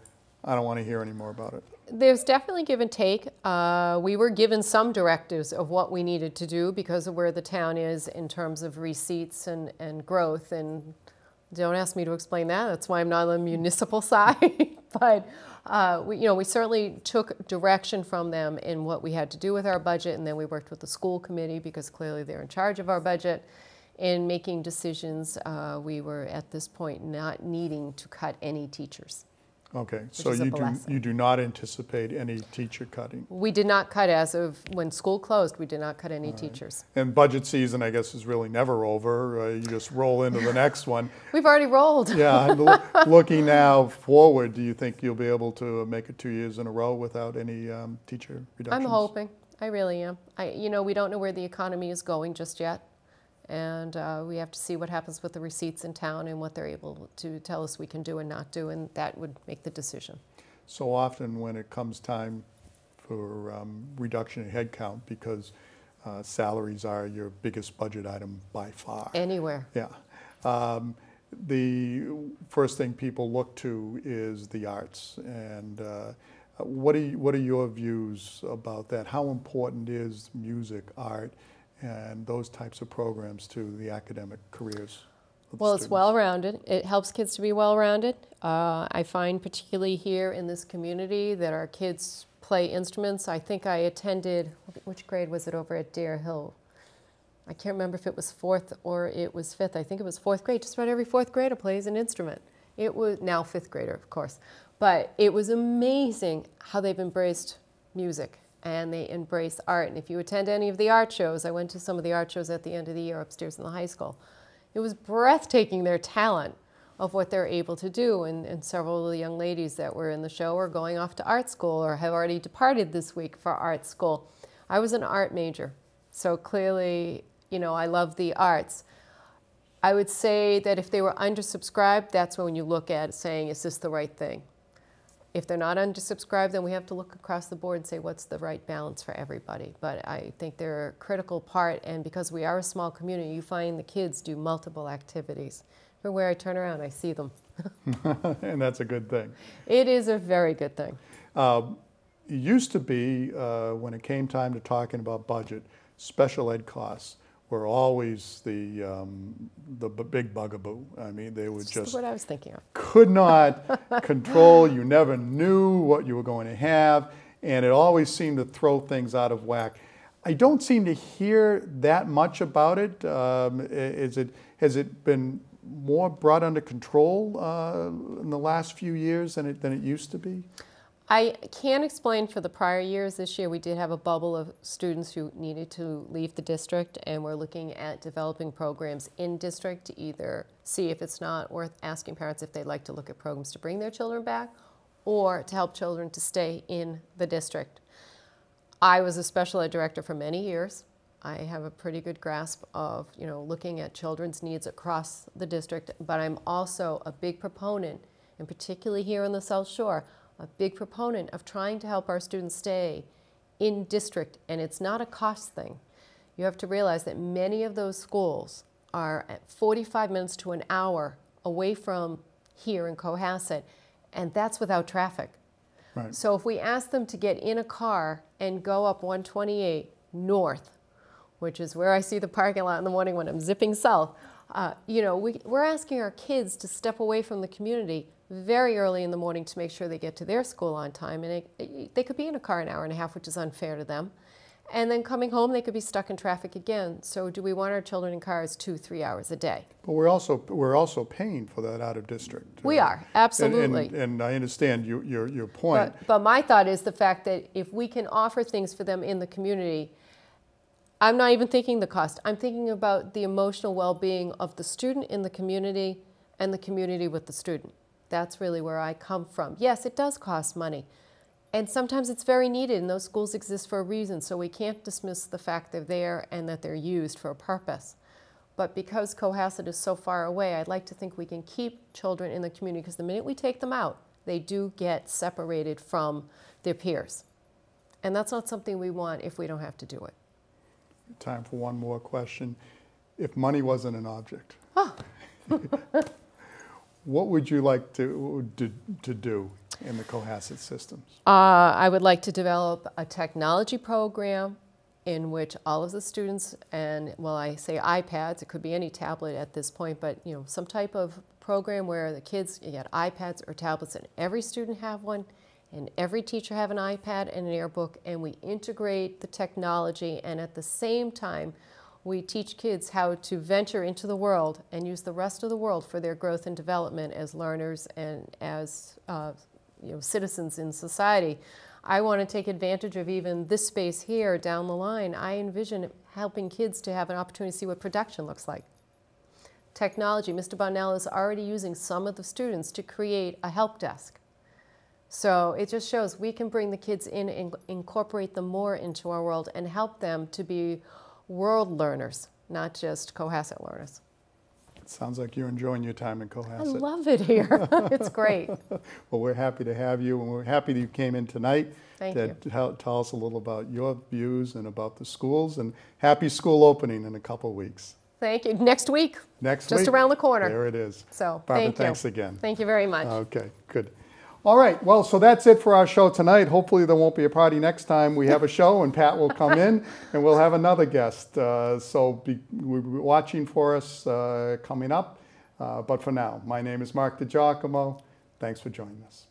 I don't want to hear any more about it? There's definitely give and take. We were given some directives of what we needed to do because of where the town is in terms of receipts and growth. And don't ask me to explain that. That's why I'm not on the municipal side. But we certainly took direction from them in what we had to do with our budget, and then we worked with the school committee because clearly they're in charge of our budget. In making decisions, we were at this point not needing to cut any teachers. Okay, so you do not anticipate any teacher cutting? We did not cut as of when school closed. We did not cut any teachers. And budget season, I guess, is really never over. You just roll into the next one. We've already rolled. Yeah, and looking now forward, do you think you'll be able to make it 2 years in a row without any teacher reductions? I'm hoping. I really am. We don't know where the economy is going just yet. And we have to see what happens with the receipts in town and what they're able to tell us we can do and not do, and that would make the decision. So often when it comes time for reduction in headcount, because salaries are your biggest budget item by far. Anywhere. Yeah. The first thing people look to is the arts. And what are your views about that? How important is music, art, and those types of programs to the academic careers of the Well, it's students? well-rounded. It helps kids to be well-rounded. I find particularly here in this community that our kids play instruments. I think I attended, which grade was it over at Deer Hill? I can't remember if it was 4th or it was 5th. I think it was 4th grade. Just about every 4th grader plays an instrument. It was now 5th grader, of course. But it was amazing how they've embraced music. And they embrace art. And if you attend any of the art shows, I went to some of the art shows at the end of the year upstairs in the high school. It was breathtaking, their talent of what they're able to do. And several of the young ladies that were in the show are going off to art school or have already departed this week for art school. I was an art major, so clearly, I love the arts. I would say that if they were undersubscribed, that's when you look at it saying, is this the right thing? If they're not undersubscribed, then we have to look across the board and say what's the right balance for everybody. But I think they're a critical part, and because we are a small community, you find the kids do multiple activities. Everywhere I turn around, I see them. And that's a good thing. It is a very good thing. It used to be, when it came time to talking about budget, special ed costs were always the big bugaboo. I mean, they would just what I was thinking of. Could not control. You never knew what you were going to have, and it always seemed to throw things out of whack. I don't seem to hear that much about it. Has it been more brought under control in the last few years than it used to be? I can't explain for the prior years. This year we did have a bubble of students who needed to leave the district, and we're looking at developing programs in district to either see if it's not worth asking parents if they'd like to look at programs to bring their children back or to help children to stay in the district. I was a special ed director for many years. I have a pretty good grasp of, looking at children's needs across the district, but I'm also a big proponent, and particularly here on the South Shore, a big proponent of trying to help our students stay in district, and it's not a cost thing. You have to realize that many of those schools are at 45 minutes to an hour away from here in Cohasset, and that's without traffic. Right. So if we ask them to get in a car and go up 128 north, which is where I see the parking lot in the morning when I'm zipping south, we're asking our kids to step away from the community very early in the morning to make sure they get to their school on time, and they could be in a car an hour and a half, which is unfair to them. And then coming home, they could be stuck in traffic again. So do we want our children in cars 2-3 hours a day? But we're also paying for that out of district. We are, absolutely. And I understand your point. But my thought is the fact that if we can offer things for them in the community, I'm not even thinking the cost. I'm thinking about the emotional well-being of the student in the community and the community with the student. That's really where I come from. Yes, it does cost money. And sometimes it's very needed, and those schools exist for a reason, so we can't dismiss the fact they're there and that they're used for a purpose. But because Cohasset is so far away, I'd like to think we can keep children in the community, because the minute we take them out, they do get separated from their peers. And that's not something we want if we don't have to do it. Time for one more question. If money wasn't an object, what would you like to do in the Cohasset systems? I would like to develop a technology program in which all of the students, and well, I say iPads, it could be any tablet at this point, but you know, some type of program where the kids get iPads or tablets, and every student have one, and every teacher have an iPad and an airbook, and we integrate the technology, and at the same time, we teach kids how to venture into the world and use the rest of the world for their growth and development as learners and as citizens in society. I want to take advantage of even this space here down the line. I envision helping kids to have an opportunity to see what production looks like. Technology, Mr. Bonnell is already using some of the students to create a help desk. So it just shows we can bring the kids in and incorporate them more into our world and help them to be world learners, not just Cohasset learners. It sounds like you're enjoying your time in Cohasset. I love it here. It's great. Well, we're happy to have you, and we're happy that you came in tonight to tell us a little about your views and about the schools, and happy school opening in a couple of weeks. Thank you. Next week. Next week. Just around the corner. There it is. So, Barbara, thanks again. Thank you very much. Okay, good. All right, well, so that's it for our show tonight. Hopefully there won't be a party next time we have a show, and Pat will come in and we'll have another guest. So we'll be watching for us coming up. But for now, my name is Mark DeGiacomo. Thanks for joining us.